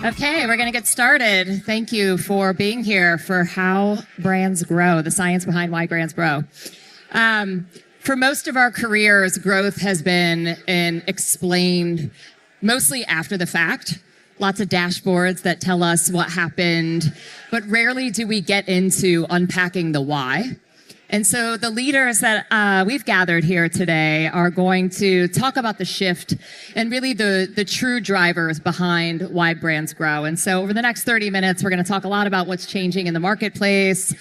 Okay, we're going to get started. Thank you for being here for How Brands Grow, the science behind why brands grow. For most of our careers, growth has been explained mostly after the fact. Lots of dashboards that tell us what happened, but rarely do we get into unpacking the why. And so the leaders that we've gathered here today are going to talk about the shift and really the true drivers behind why brands grow. And so over the next 30 minutes, we're going to talk a lot about what's changing in the marketplace,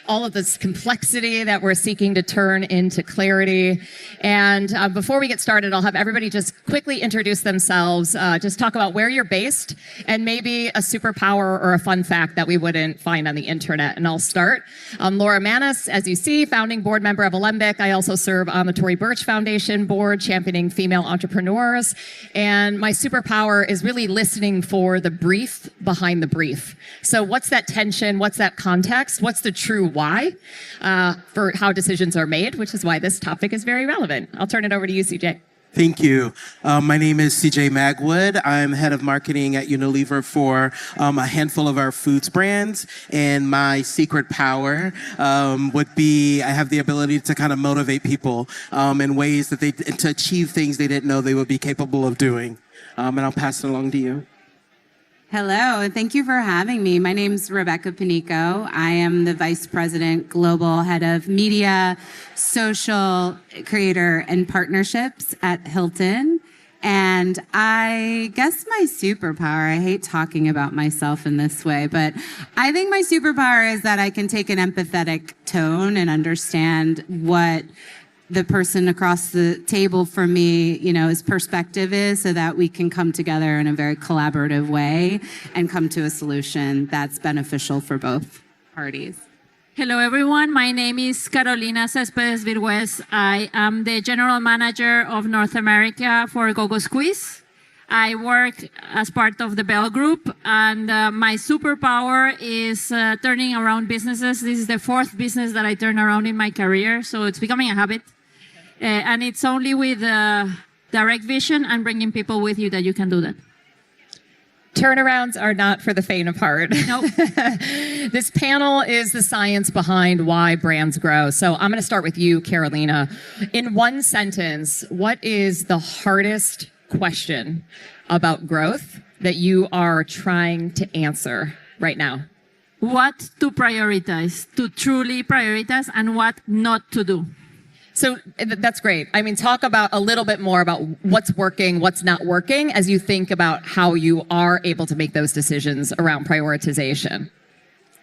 all of this complexity that we're seeking to turn into clarity. And before we get started, I'll have everybody just quickly introduce themselves, just talk about where you're based, and maybe a superpower or a fun fact that we wouldn't find on the internet. And I'll start. I'm Laura Maness, as you see, founding board member of Alembic. I also serve on the Tory Burch Foundation board, championing female entrepreneurs. And my superpower is really listening for the brief behind the brief. So what's that tension? What's that context? What's the true why for how decisions are made, which is why this topic is very relevant. I'll turn it over to you, CJ. Thank you. My name is CJ Magwood. I'm head of marketing at Unilever for a handful of our foods brands. And my secret power would be I have the ability to kind of motivate people in ways that to achieve things they didn't know they would be capable of doing. And I'll pass it along to you. Hello, and thank you for having me. My name's Rebecca Panico. I am the Vice President, Global Head of Media, Social, Creator, and Partnerships at Hilton. And I guess my superpower, I hate talking about myself in this way, but I think my superpower is that I can take an empathetic tone and understand what the person across the table from me, his perspective is, so that we can come together in a very collaborative way and come to a solution that's beneficial for both parties. Hello, everyone. My name is Carolina Cespedes Virguez. I am the General Manager of North America for GoGo squeeZ. I work as part of the Bell Group, and my superpower is turning around businesses. This is the fourth business that I turn around in my career, so it's becoming a habit. And it's only with direct vision and bringing people with you that you can do that. Turnarounds are not for the faint of heart. Nope. This panel is the science behind why brands grow. So I'm going to start with you, Carolina. In one sentence, what is the hardest question about growth that you are trying to answer right now? What to prioritize, to truly prioritize, and what not to do. So that's great. I mean, talk about a little bit more about what's working, what's not working, as you think about how you are able to make those decisions around prioritization.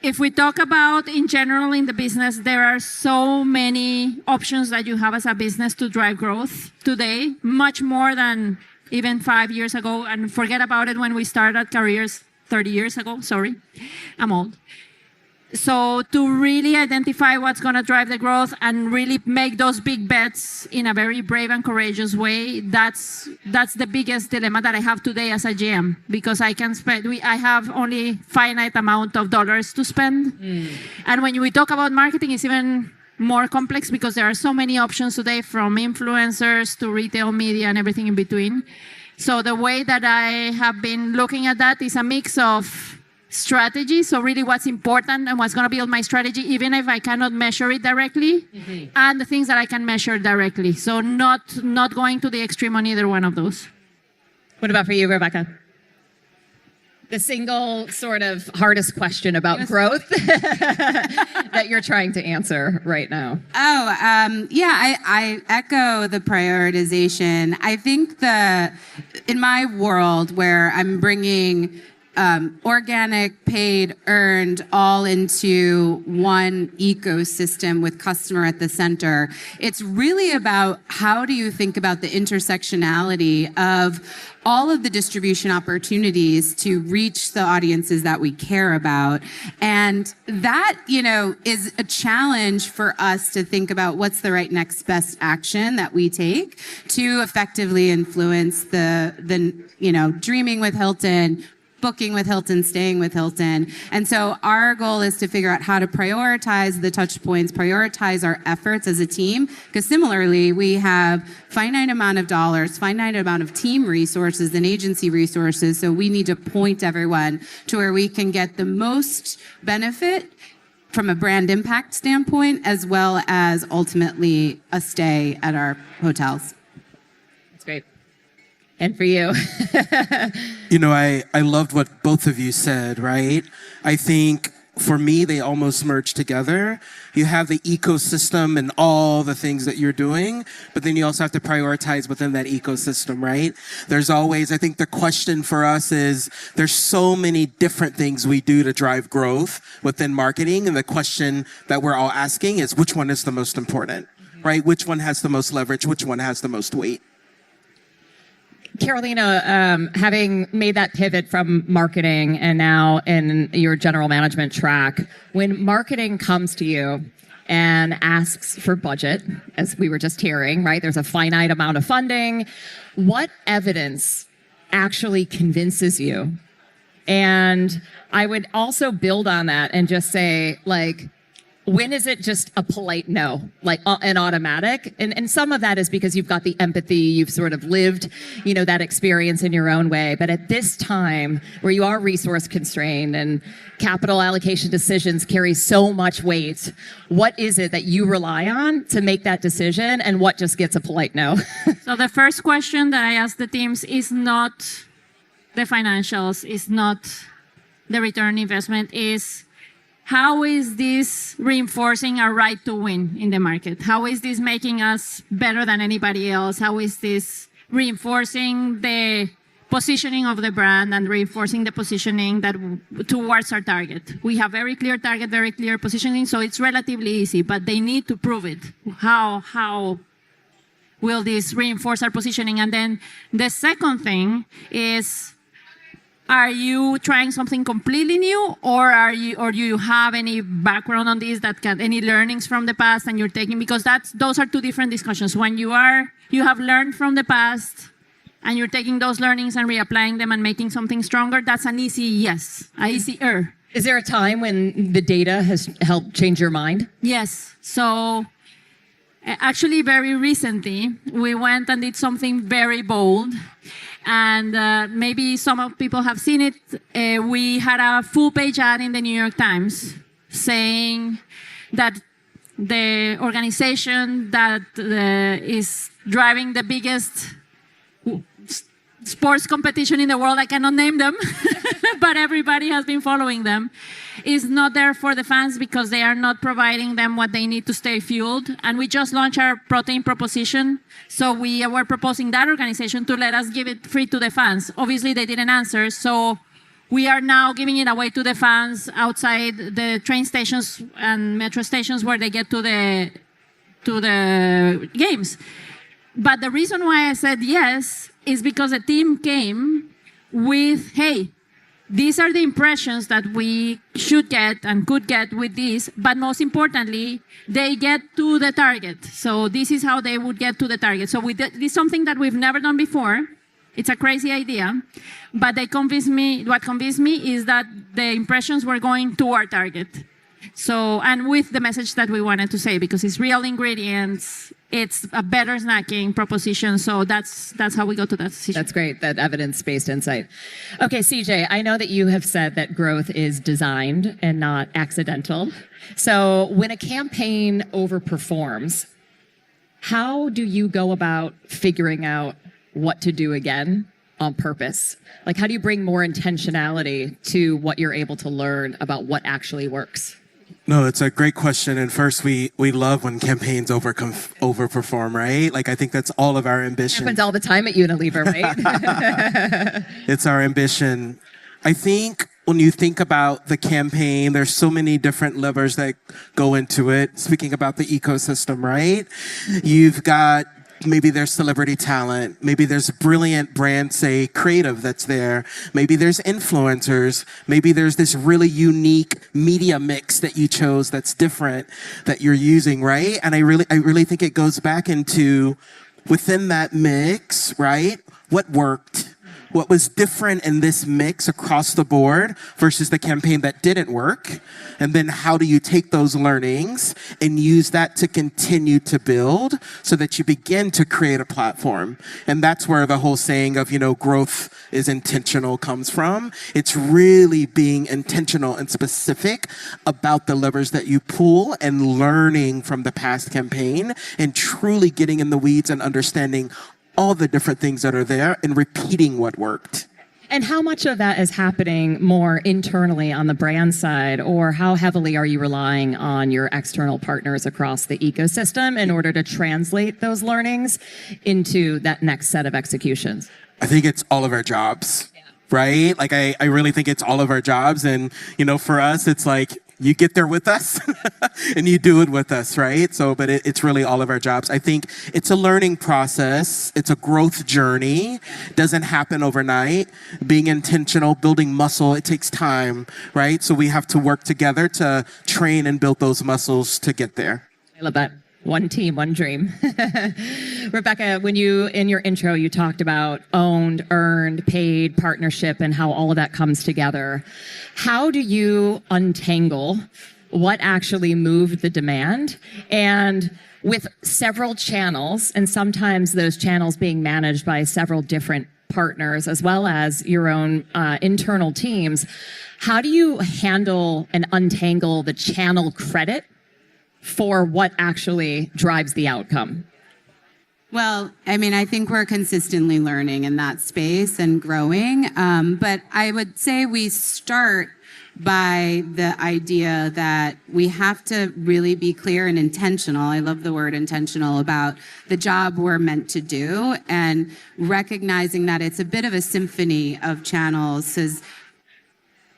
If we talk about in general in the business, there are so many options that you have as a business to drive growth today, much more than even 5 years ago. And forget about it when we started careers 30 years ago. Sorry, I'm old. So to really identify what's going to drive the growth and really make those big bets in a very brave and courageous way, that's the biggest dilemma that I have today as a GM, because I have only finite amount of dollars to spend. And when we talk about marketing, it's even more complex because there are so many options today, from influencers to retail media and everything in between. So the way that I have been looking at that is a mix of strategy, so really what's important and what's going to build my strategy, even if I cannot measure it directly, and the things that I can measure directly. So not going to the extreme on either one of those. What about for you, Rebecca? The single sort of hardest question about growth that you're trying to answer right now. I echo the prioritization. I think in my world where I'm bringing organic, paid, earned, all into one ecosystem with customer at the center. It's really about how do you think about the intersectionality of all of the distribution opportunities to reach the audiences that we care about. And that, is a challenge for us to think about what's the right next best action that we take to effectively influence the dreaming with Hilton, booking with Hilton, staying with Hilton. And so our goal is to figure out how to prioritize the touch points, prioritize our efforts as a team, because similarly, we have finite amount of dollars, finite amount of team resources and agency resources. So we need to point everyone to where we can get the most benefit from a brand impact standpoint, as well as ultimately a stay at our hotels. That's great. And for you? I loved what both of you said, right? I think for me, they almost merge together. You have the ecosystem and all the things that you're doing, but then you also have to prioritize within that ecosystem, right? There's always, I think the question for us is, there's so many different things we do to drive growth within marketing. And the question that we're all asking is, which one is the most important, right? Which one has the most leverage? Which one has the most weight? Carolina, having made that pivot from marketing and now in your general management track, when marketing comes to you and asks for budget, as we were just hearing, right? There's a finite amount of funding. What evidence actually convinces you? And I would also build on that and just say, when is it just a polite no, an automatic? And some of that is because you've got the empathy, you've sort of lived, that experience in your own way. But at this time where you are resource constrained and capital allocation decisions carry so much weight, what is it that you rely on to make that decision, and what just gets a polite no? So the first question that I ask the teams is not the financials, is not the return investment, is how is this reinforcing our right to win in the market? How is this making us better than anybody else? How is this reinforcing the positioning of the brand and reinforcing the positioning that towards our target? We have very clear target, very clear positioning, so it's relatively easy, but they need to prove it. How will this reinforce our positioning? And then the second thing is, are you trying something completely new, or do you have any background on this any learnings from the past and you're taking, because those are two different discussions. When you have learned from the past and you're taking those learnings and reapplying them and making something stronger, that's an easy yes, easier. Is there a time when the data has helped change your mind? Yes. So actually very recently, we went and did something very bold. And maybe some of people have seen it. We had a full-page ad in the New York Times saying that the organization that is driving the biggest sports competition in the world, I cannot name them, but everybody has been following them, is not there for the fans because they are not providing them what they need to stay fueled. And we just launched our protein proposition. So we were proposing that organization to let us give it free to the fans. Obviously, they didn't answer. So we are now giving it away to the fans outside the train stations and metro stations where they get to the games. But the reason why I said yes is because the team came with, hey, these are the impressions that we should get and could get with this, but most importantly, they get to the target. So this is how they would get to the target. So this is something that we've never done before. It's a crazy idea, but what convinced me is that the impressions were going to our target. So, and with the message that we wanted to say, because it's real ingredients, it's a better snacking proposition. So that's how we got to that decision. That's great, that evidence-based insight. Okay, CJ, I know that you have said that growth is designed and not accidental. So when a campaign overperforms, how do you go about figuring out what to do again on purpose? Like, how do you bring more intentionality to what you're able to learn about what actually works? No, it's a great question. And first, we love when campaigns overperform, right? Like, I think that's all of our ambition. Happens all the time at Unilever, right? It's our ambition. I think when you think about the campaign, there's so many different levers that go into it. Speaking about the ecosystem, right? You've got, maybe there's celebrity talent. Maybe there's brilliant brand, say, creative that's there. Maybe there's influencers. Maybe there's this really unique media mix that you chose that's different that you're using, right? And I really think it goes back into within that mix, right? What worked? what was different in this mix across the board versus the campaign that didn't work? And then how do you take those learnings and use that to continue to build so that you begin to create a platform? And that's where the whole saying of, growth is intentional comes from. It's really being intentional and specific about the levers that you pull and learning from the past campaign and truly getting in the weeds and understanding all the different things that are there and repeating what worked. And how much of that is happening more internally on the brand side, or how heavily are you relying on your external partners across the ecosystem in order to translate those learnings into that next set of executions? I think it's all of our jobs, right? Like, I really think it's all of our jobs. And, for us, it's like, you get there with us and you do it with us, right? So, but it's really all of our jobs. I think it's a learning process. It's a growth journey. It doesn't happen overnight. Being intentional, building muscle, it takes time, right? So we have to work together to train and build those muscles to get there. I love that. One team, one dream. Rebecca, when in your intro, you talked about owned, earned, paid, partnership, and how all of that comes together. How do you untangle what actually moved the demand? And with several channels, and sometimes those channels being managed by several different partners, as well as your own internal teams, how do you handle and untangle the channel credit for what actually drives the outcome? Well, I think we're consistently learning in that space and growing. But I would say we start by the idea that we have to really be clear and intentional. I love the word intentional about the job we're meant to do, and recognizing that it's a bit of a symphony of channels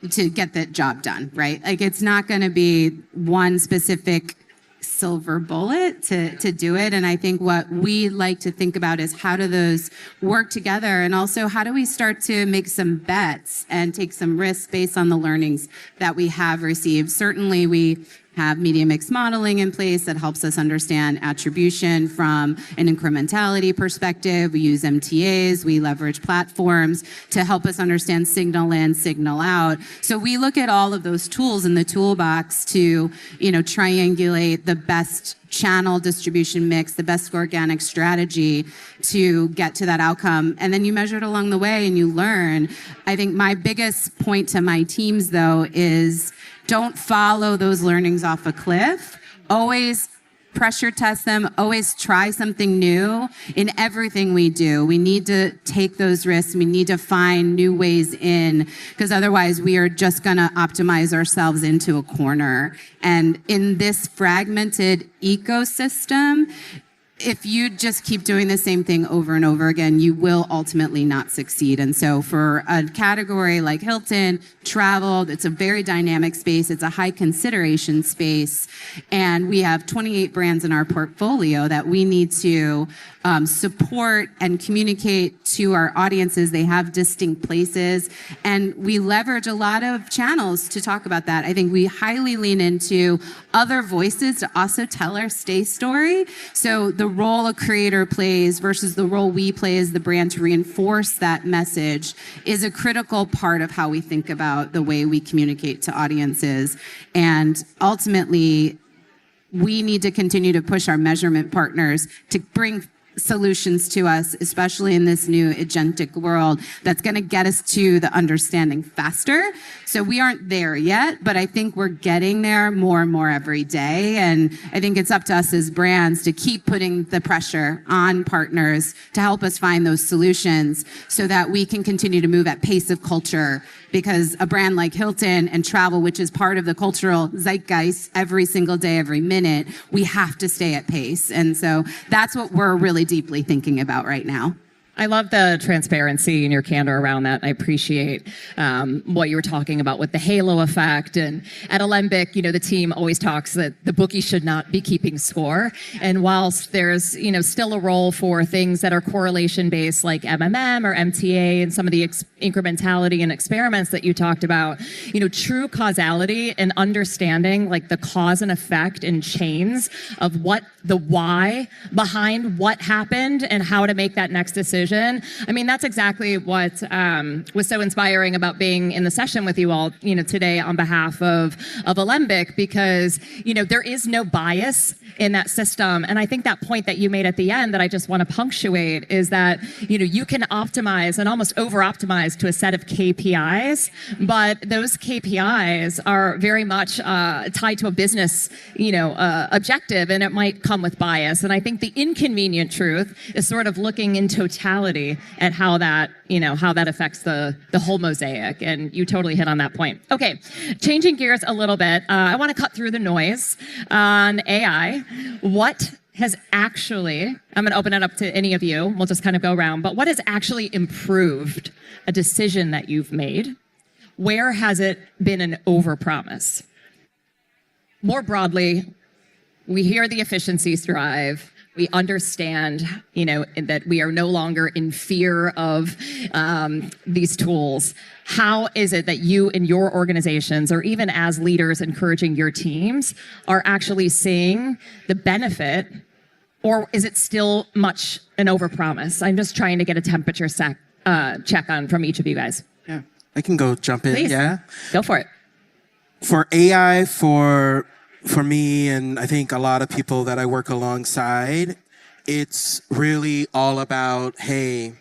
to get that job done, right? Like, it's not going to be one specific silver bullet to do it. And I think what we like to think about is how do those work together, and also how do we start to make some bets and take some risks based on the learnings that we have received. Certainly we have media mix modeling in place that helps us understand attribution from an incrementality perspective. We use MTAs, we leverage platforms to help us understand signal in, signal out. So we look at all of those tools in the toolbox to, triangulate the best channel distribution mix, the best organic strategy to get to that outcome. And then you measure it along the way and you learn. I think my biggest point to my teams, though, is don't follow those learnings off a cliff. Always pressure test them, always try something new in everything we do. We need to take those risks. We need to find new ways in, because otherwise we are just going to optimize ourselves into a corner. And in this fragmented ecosystem, if you just keep doing the same thing over and over again, you will ultimately not succeed. And so for a category like Hilton, travel, it's a very dynamic space. It's a high consideration space. And we have 28 brands in our portfolio that we need to support and communicate to our audiences. They have distinct places. And we leverage a lot of channels to talk about that. I think we highly lean into other voices to also tell our stay story. So the role a creator plays versus the role we play as the brand to reinforce that message is a critical part of how we think about the way we communicate to audiences. And ultimately, we need to continue to push our measurement partners to bring solutions to us, especially in this new agentic world, that's going to get us to the understanding faster. So we aren't there yet, but I think we're getting there more and more every day. And I think it's up to us as brands to keep putting the pressure on partners to help us find those solutions so that we can continue to move at pace of culture. Because a brand like Hilton and travel, which is part of the cultural zeitgeist every single day, every minute, we have to stay at pace. And so that's what we're really deeply thinking about right now. I love the transparency and your candor around that. I appreciate what you were talking about with the halo effect. And at Alembic, the team always talks that the bookie should not be keeping score. And whilst there's, still a role for things that are correlation based like MMM or MTA and some of the incrementality and experiments that you talked about, true causality and understanding like the cause and effect and chains of what the why behind what happened and how to make that next decision decision. I mean, that's exactly what was so inspiring about being in the session with you all, today on behalf of Alembic, because, there is no bias in that system. And I think that point that you made at the end that I just want to punctuate is that, you can optimize and almost over-optimize to a set of KPIs, but those KPIs are very much tied to a business, objective, and it might come with bias. And I think the inconvenient truth is sort of looking in totality at how that affects the whole mosaic. And you totally hit on that point. Okay, changing gears a little bit. I want to cut through the noise on AI. What has actually, I'm going to open it up to any of you. We'll just kind of go around. But what has actually improved a decision that you've made? Where has it been an overpromise? More broadly, we hear the efficiencies thrive. We understand, that we are no longer in fear of these tools. How is it that you in your organizations, or even as leaders encouraging your teams, are actually seeing the benefit, or is it still much an overpromise? I'm just trying to get a temperature check on from each of you guys. Yeah, I can go jump in. Please. Yeah, go for it. For AI, for me, and I think a lot of people that I work alongside, it's really all about, hey,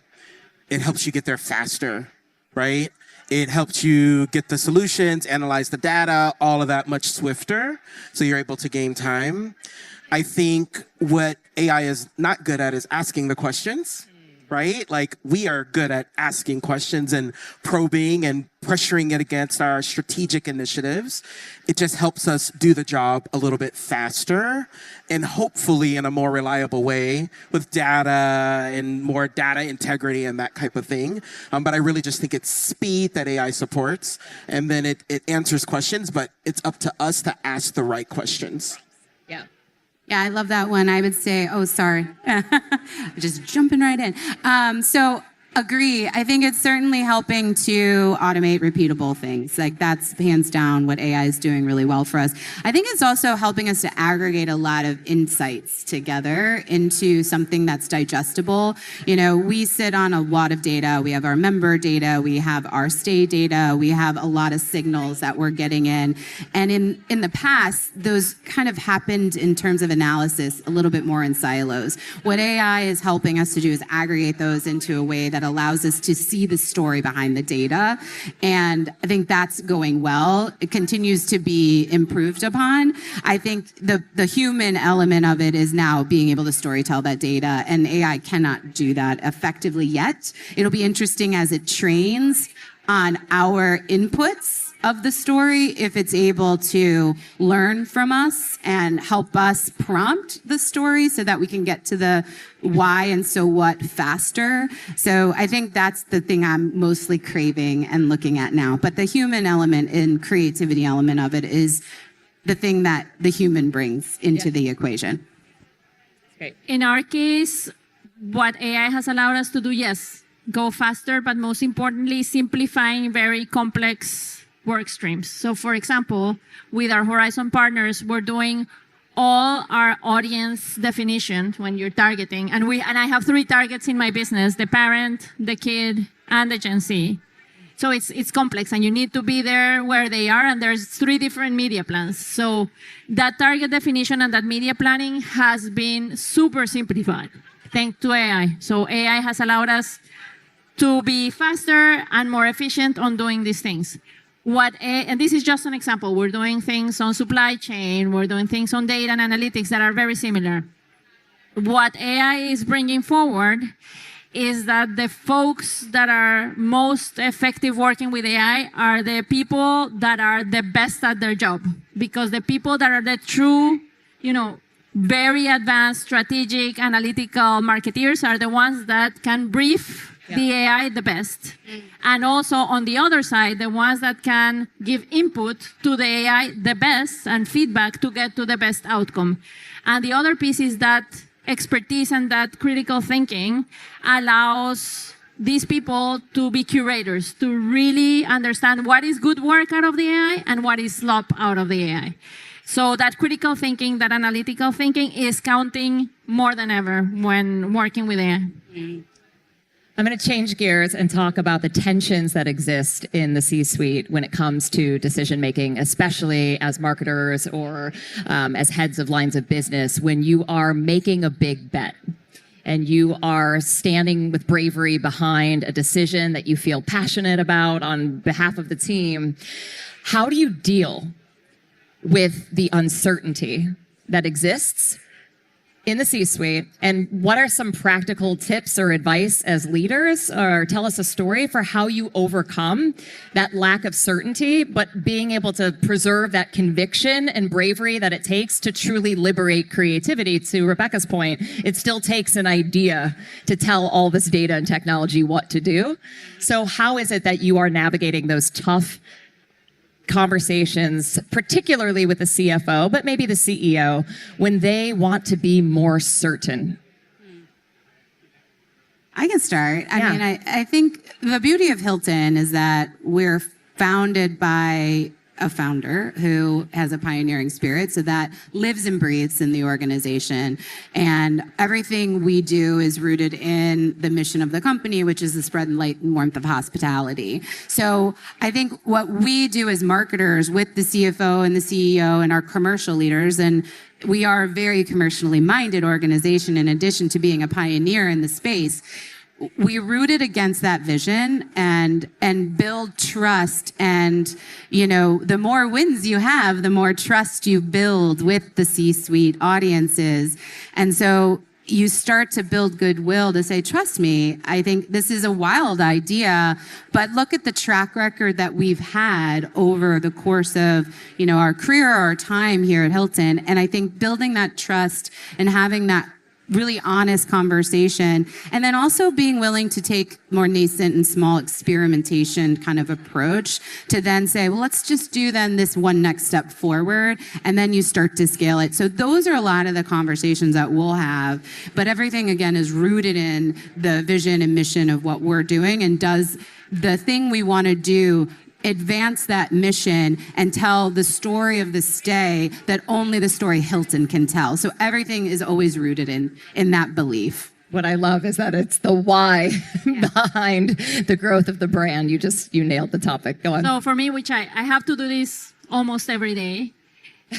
it helps you get there faster, right? It helps you get the solutions, analyze the data, all of that much swifter, so you're able to gain time. I think what AI is not good at is asking the questions, right? Like, we are good at asking questions and probing and pressuring it against our strategic initiatives. It just helps us do the job a little bit faster and hopefully in a more reliable way with data and more data integrity and that type of thing. But I really just think it's speed that AI supports, and then it answers questions, but it's up to us to ask the right questions. Yeah. Yeah, I love that one. I would say, sorry, just jumping right in. So agree. I think it's certainly helping to automate repeatable things. Like, that's hands down what AI is doing really well for us. I think it's also helping us to aggregate a lot of insights together into something that's digestible. We sit on a lot of data. We have our member data. We have our stay data. We have a lot of signals that we're getting in. And in the past, those kind of happened in terms of analysis a little bit more in silos. What AI is helping us to do is aggregate those into a way that allows us to see the story behind the data. And I think that's going well. It continues to be improved upon. I think the human element of it is now being able to storytell that data, and AI cannot do that effectively yet. It'll be interesting as it trains on our inputs of the story, if it's able to learn from us and help us prompt the story so that we can get to the why and so what faster. So I think that's the thing I'm mostly craving and looking at now. But the human element and creativity element of it is the thing that the human brings into the equation. Great. In our case, what AI has allowed us to do, yes, go faster, but most importantly, simplifying very complex work streams. So for example, with our Horizon partners, we're doing all our audience definition when you're targeting. And I have 3 targets in my business: the parent, the kid, and the Gen Z. So it's complex, and you need to be there where they are, and there's 3 different media plans. So that target definition and that media planning has been super simplified thanks to AI. So AI has allowed us to be faster and more efficient on doing these things. And this is just an example. We're doing things on supply chain. We're doing things on data and analytics that are very similar. What AI is bringing forward is that the folks that are most effective working with AI are the people that are the best at their job. Because the people that are the true, very advanced, strategic, analytical marketeers are the ones that can brief the AI the best. And also on the other side, the ones that can give input to the AI the best and feedback to get to the best outcome. And the other piece is that expertise and that critical thinking allows these people to be curators, to really understand what is good work out of the AI and what is slop out of the AI. So that critical thinking, that analytical thinking is counting more than ever when working with AI. I'm going to change gears and talk about the tensions that exist in the C-suite when it comes to decision making, especially as marketers or as heads of lines of business, when you are making a big bet and you are standing with bravery behind a decision that you feel passionate about on behalf of the team. How do you deal with the uncertainty that exists in the C-suite, and what are some practical tips or advice as leaders, or tell us a story for how you overcome that lack of certainty, but being able to preserve that conviction and bravery that it takes to truly liberate creativity? To Rebecca's point, it still takes an idea to tell all this data and technology what to do. So how is it that you are navigating those tough conversations, particularly with the CFO, but maybe the CEO, when they want to be more certain? I can start. I mean, I think the beauty of Hilton is that we're founded by a founder who has a pioneering spirit, so that lives and breathes in the organization. And everything we do is rooted in the mission of the company, which is the spread and light and warmth of hospitality. So I think what we do as marketers with the CFO and the CEO and our commercial leaders, and we are a very commercially minded organization in addition to being a pioneer in the space, we rooted against that vision and build trust. And, you know, the more wins you have, the more trust you build with the C-suite audiences. And so you start to build goodwill to say, trust me, I think this is a wild idea, but look at the track record that we've had over the course of, you know, our career, our time here at Hilton. And I think building that trust and having that really honest conversation, and then also being willing to take more nascent and small experimentation kind of approach to then say, well, let's just do then this one next step forward, and then you start to scale it. So those are a lot of the conversations that we'll have, but everything again is rooted in the vision and mission of what we're doing, and does the thing we want to do advance that mission and tell the story of the stay that only the story Hilton can tell. So everything is always rooted in that belief. What I love is that it's the why behind the growth of the brand. You nailed the topic. Go on. So for me, which I have to do this almost every day.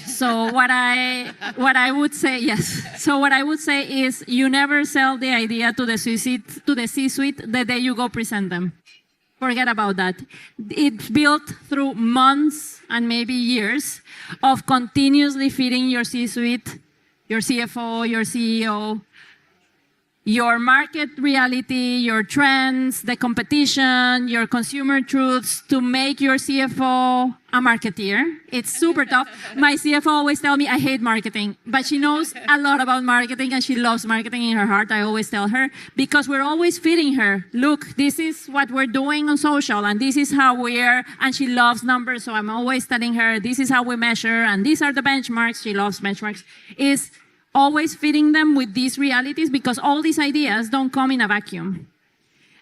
So what I would say, yes. So what I would say is you never sell the idea to the C-suite the day you go present them. Forget about that. It's built through months and maybe years of continuously feeding your C-suite, your CFO, your CEO, your market reality, your trends, the competition, your consumer truths to make your CFO a marketeer. It's super tough. My CFO always tells me I hate marketing, but she knows a lot about marketing and she loves marketing in her heart. I always tell her, because we're always feeding her, look, this is what we're doing on social and this is how we're, and she loves numbers. So I'm always telling her, this is how we measure and these are the benchmarks. She loves benchmarks. Is always feeding them with these realities, because all these ideas don't come in a vacuum.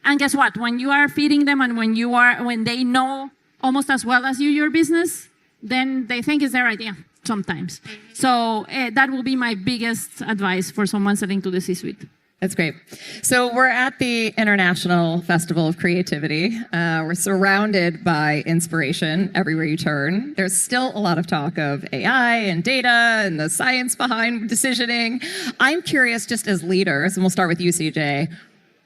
And guess what? When you are feeding them and when they know almost as well as you your business, then they think it's their idea sometimes. So that will be my biggest advice for someone selling to the C-suite. That's great. So we're at the International Festival of Creativity. We're surrounded by inspiration everywhere you turn. There's still a lot of talk of AI and data and the science behind decisioning. I'm curious, just as leaders, and we'll start with you, CJ,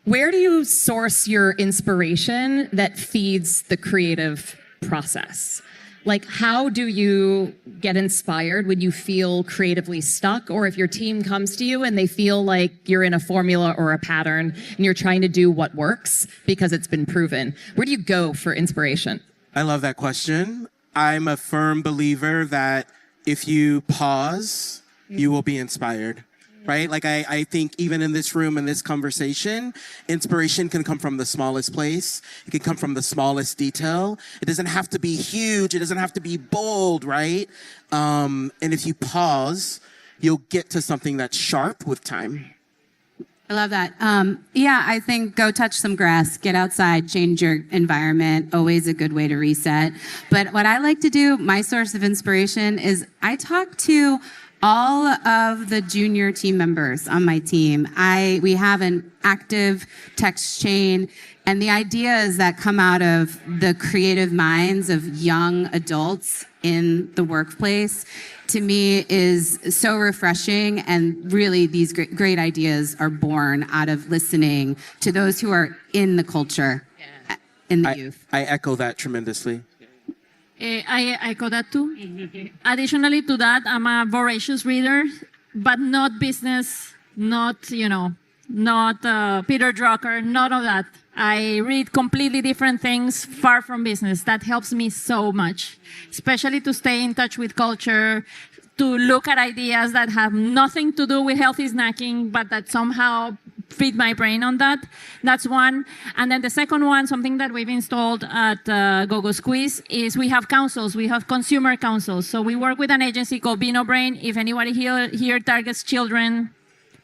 where do you source your inspiration that feeds the creative process? Like, how do you get inspired when you feel creatively stuck, or if your team comes to you and they feel like you're in a formula or a pattern and you're trying to do what works because it's been proven? Where do you go for inspiration? I love that question. I'm a firm believer that if you pause, you will be inspired. Right? Like I think even in this room, in this conversation, inspiration can come from the smallest place. It can come from the smallest detail. It doesn't have to be huge. It doesn't have to be bold, right? And if you pause, you'll get to something that's sharp with time. I love that. I think go touch some grass, get outside, change your environment. Always a good way to reset. But what I like to do, my source of inspiration is I talk to all of the junior team members on my team. We have an active text chain, and the ideas that come out of the creative minds of young adults in the workplace, to me, is so refreshing. And really, these great ideas are born out of listening to those who are in the culture, in the youth. I echo that tremendously. I echo that too. Additionally to that, I'm a voracious reader, but not business, not Peter Drucker, none of that. I read completely different things, far from business. That helps me so much, especially to stay in touch with culture, to look at ideas that have nothing to do with healthy snacking, but that somehow feed my brain on that. That's one. And then the second one, something that we've installed at GoGo squeeZ, is we have councils. We have consumer councils. So we work with an agency called Beano Brain. If anybody here targets children,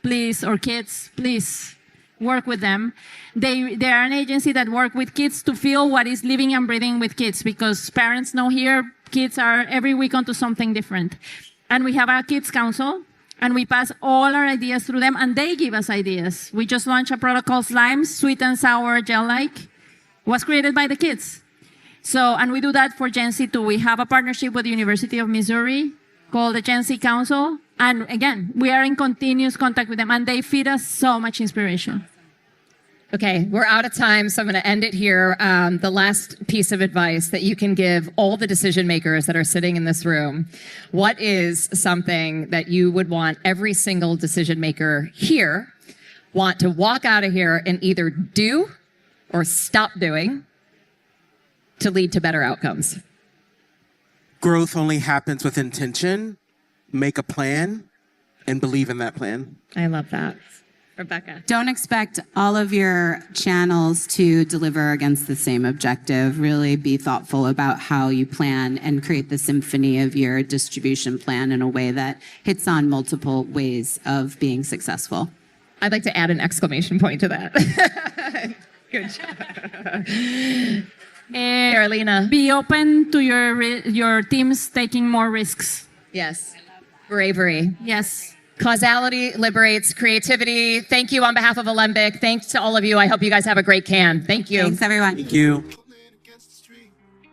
please, or kids, please work with them. They are an agency that work with kids to feel what is living and breathing with kids, because parents know here kids are every week onto something different. And we have a kids council, and we pass all our ideas through them, and they give us ideas. We just launched a product called Slime, sweet and sour gel-like. Was created by the kids. So, and we do that for Gen Z too. We have a partnership with the University of Missouri called the Gen Z Council. And again, we are in continuous contact with them, and they feed us so much inspiration. Okay, we're out of time, so I'm going to end it here. The last piece of advice that you can give all the decision makers that are sitting in this room. What is something that you would want every single decision maker here want to walk out of here and either do or stop doing to lead to better outcomes? Growth only happens with intention. Make a plan and believe in that plan. I love that. Rebecca. Don't expect all of your channels to deliver against the same objective. Really be thoughtful about how you plan and create the symphony of your distribution plan in a way that hits on multiple ways of being successful. I'd like to add an exclamation point to that. Good job. Carolina. Be open to your teams taking more risks. Yes. Bravery. Yes. Causality liberates creativity. Thank you on behalf of Alembic. Thanks to all of you. I hope you guys have a great can. Thank you. Thanks, everyone. Thank you.